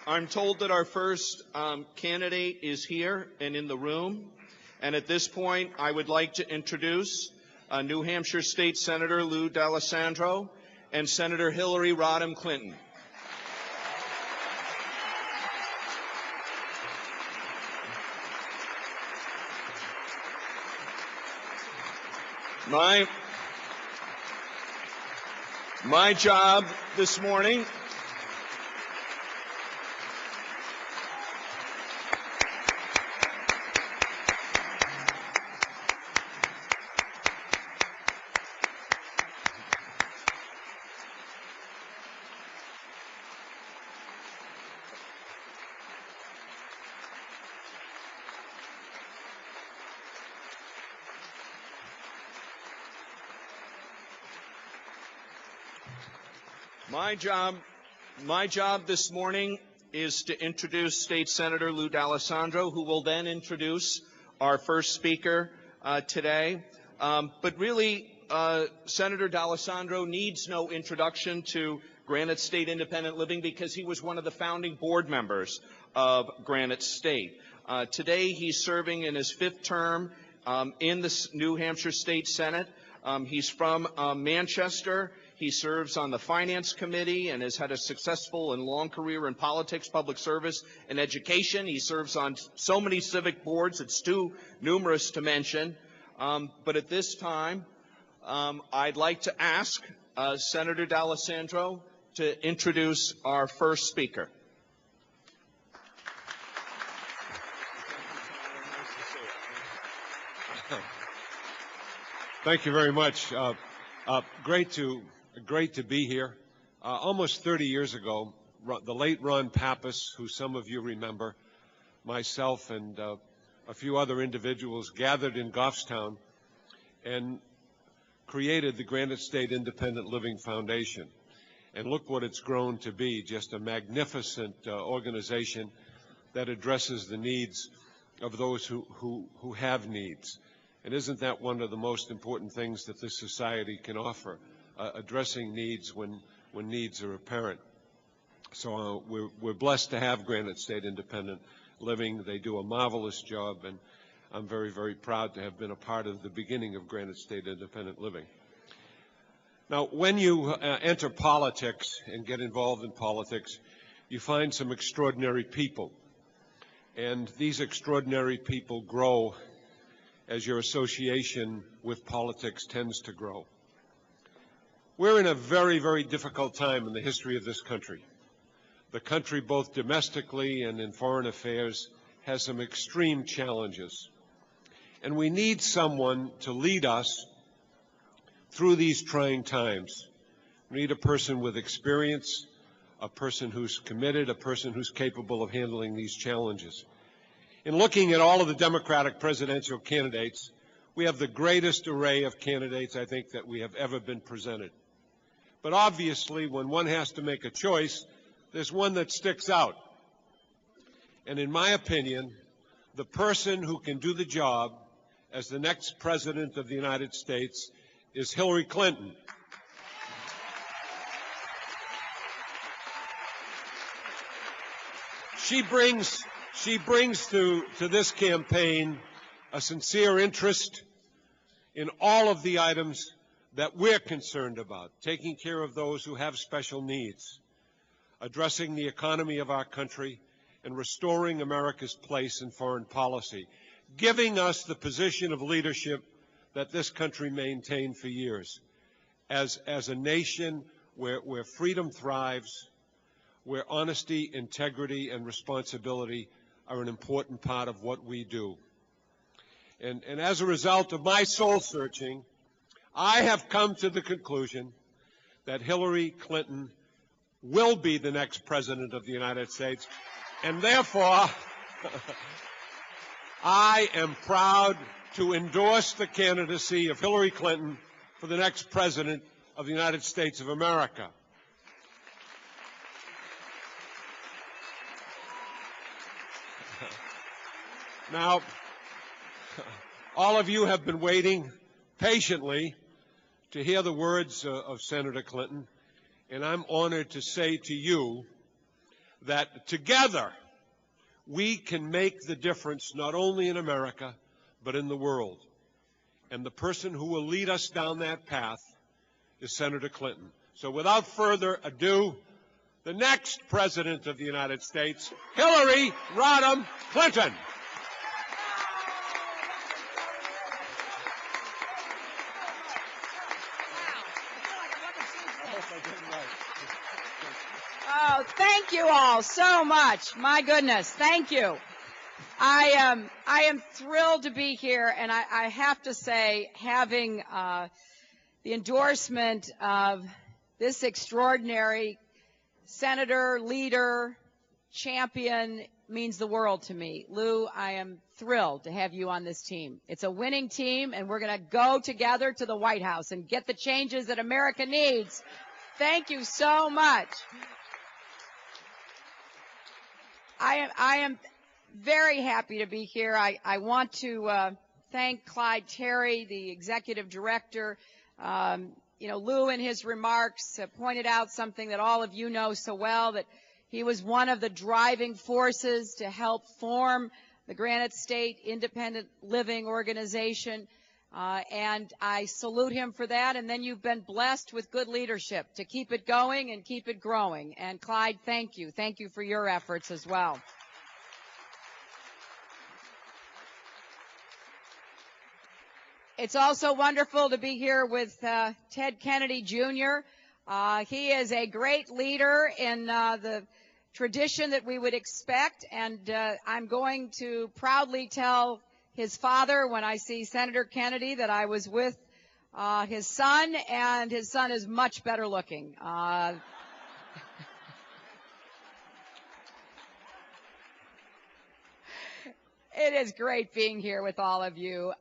I'm told that our first candidate is here and in the room. And at this point, I would like to introduce New Hampshire State Senator Lou D'Alessandro and Senator Hillary Rodham Clinton. My job this morning My job this morning is to introduce State Senator Lou D'Alessandro, who will then introduce our first speaker today. But really, Senator D'Alessandro needs no introduction to Granite State Independent Living because he was one of the founding board members of Granite State. Today, he's serving in his 5th term in the New Hampshire State Senate. He's from Manchester. He serves on the Finance Committee and has had a successful and long career in politics, public service, and education. He serves on so many civic boards, it's too numerous to mention. But at this time, I'd like to ask Senator D'Alessandro to introduce our first speaker. Thank you very much. Great to be here. Almost 30 years ago, the late Ron Pappas, who some of you remember, myself and a few other individuals gathered in Goffstown and created the Granite State Independent Living Foundation. And look what it's grown to be, just a magnificent organization that addresses the needs of those who have needs. And isn't that one of the most important things that this society can offer? Addressing needs when needs are apparent. So we're blessed to have Granite State Independent Living. They do a marvelous job, and I'm very, very proud to have been a part of the beginning of Granite State Independent Living. Now, when you enter politics and get involved in politics, you find some extraordinary people. And these extraordinary people grow as your association with politics tends to grow. We're in a very, very difficult time in the history of this country. The country, both domestically and in foreign affairs, has some extreme challenges. And we need someone to lead us through these trying times. We need a person with experience, a person who's committed, a person who's capable of handling these challenges. In looking at all of the Democratic presidential candidates, we have the greatest array of candidates, I think, that we have ever been presented. But obviously, when one has to make a choice, there's one that sticks out. And in my opinion, the person who can do the job as the next President of the United States is Hillary Clinton. She brings to this campaign a sincere interest in all of the items that we're concerned about, taking care of those who have special needs, addressing the economy of our country, and restoring America's place in foreign policy, giving us the position of leadership that this country maintained for years as a nation where freedom thrives, where honesty, integrity, and responsibility are an important part of what we do. And as a result of my soul searching, I have come to the conclusion that Hillary Clinton will be the next President of the United States, and therefore I am proud to endorse the candidacy of Hillary Clinton for the next President of the United States of America. Now, all of you have been waiting patiently to hear the words of Senator Clinton, and I'm honored to say to you that together we can make the difference not only in America, but in the world. And the person who will lead us down that path is Senator Clinton. So without further ado, the next President of the United States, Hillary Rodham Clinton. Oh, thank you all so much. My goodness, thank you. I am thrilled to be here, and I have to say, having the endorsement of this extraordinary senator, leader, champion means the world to me. Lou, I am thrilled to have you on this team. It's a winning team, and we're going to go together to the White House and get the changes that America needs. Thank you so much. I am very happy to be here. I want to thank Clyde Terry, the executive director. Lou in his remarks pointed out something that all of you know so well, that he was one of the driving forces to help form the Granite State Independent Living Organization. And I salute him for that. And then you've been blessed with good leadership to keep it going and keep it growing. And Clyde, thank you. Thank you for your efforts as well. It's also wonderful to be here with Ted Kennedy, Jr. He is a great leader in the tradition that we would expect. And I'm going to proudly tell his father, when I see Senator Kennedy, that I was with his son, and his son is much better looking. It is great being here with all of you.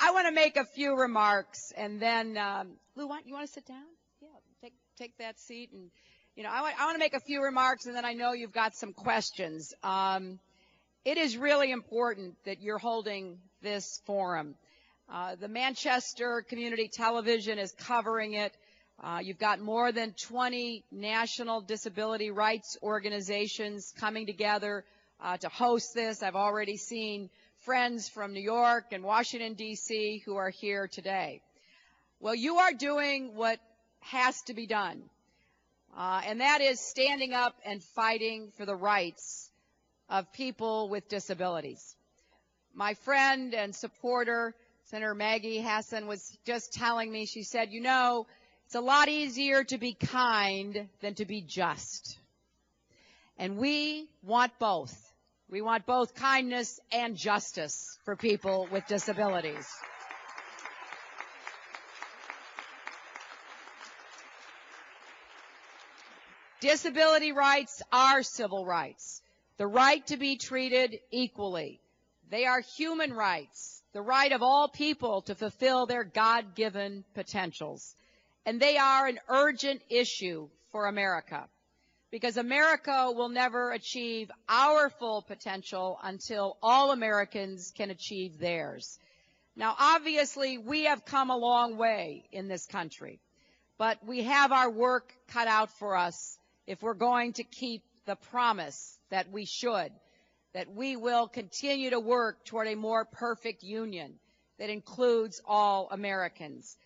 I want to make a few remarks, and then, Lou, you want to sit down? Yeah, take that seat. And, I want to make a few remarks, and then I know you've got some questions. It is really important that you're holding this forum. The Manchester Community Television is covering it. You've got more than 20 national disability rights organizations coming together to host this. I've already seen friends from New York and Washington, D.C. who are here today. Well, you are doing what has to be done, and that is standing up and fighting for the rights of people with disabilities. My friend and supporter, Senator Maggie Hassan, was just telling me, she said, it's a lot easier to be kind than to be just. And we want both. We want both kindness and justice for people with disabilities. Disability rights are civil rights. The right to be treated equally. They are human rights, the right of all people to fulfill their God-given potentials. And they are an urgent issue for America, because America will never achieve our full potential until all Americans can achieve theirs. Now, obviously, we have come a long way in this country, but we have our work cut out for us if we're going to keep the promise that we should, that we will continue to work toward a more perfect union that includes all Americans.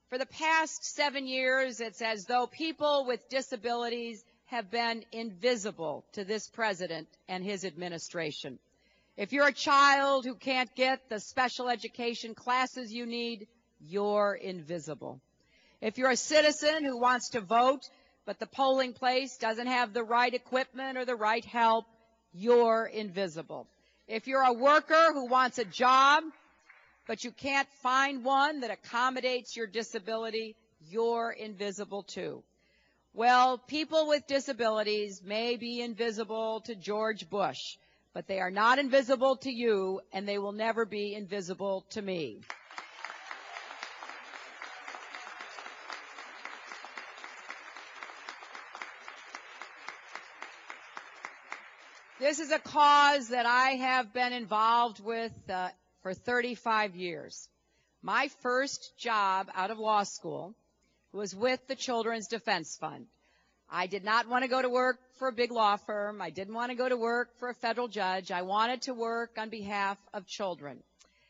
For the past 7 years, it's as though people with disabilities have been invisible to this president and his administration. If you're a child who can't get the special education classes you need, you're invisible. If you're a citizen who wants to vote, but the polling place doesn't have the right equipment or the right help, you're invisible. If you're a worker who wants a job, but you can't find one that accommodates your disability, you're invisible too. Well, people with disabilities may be invisible to George Bush, but they are not invisible to you, and they will never be invisible to me. This is a cause that I have been involved with for 35 years. My first job out of law school was with the Children's Defense Fund. I did not want to go to work for a big law firm. I didn't want to go to work for a federal judge. I wanted to work on behalf of children.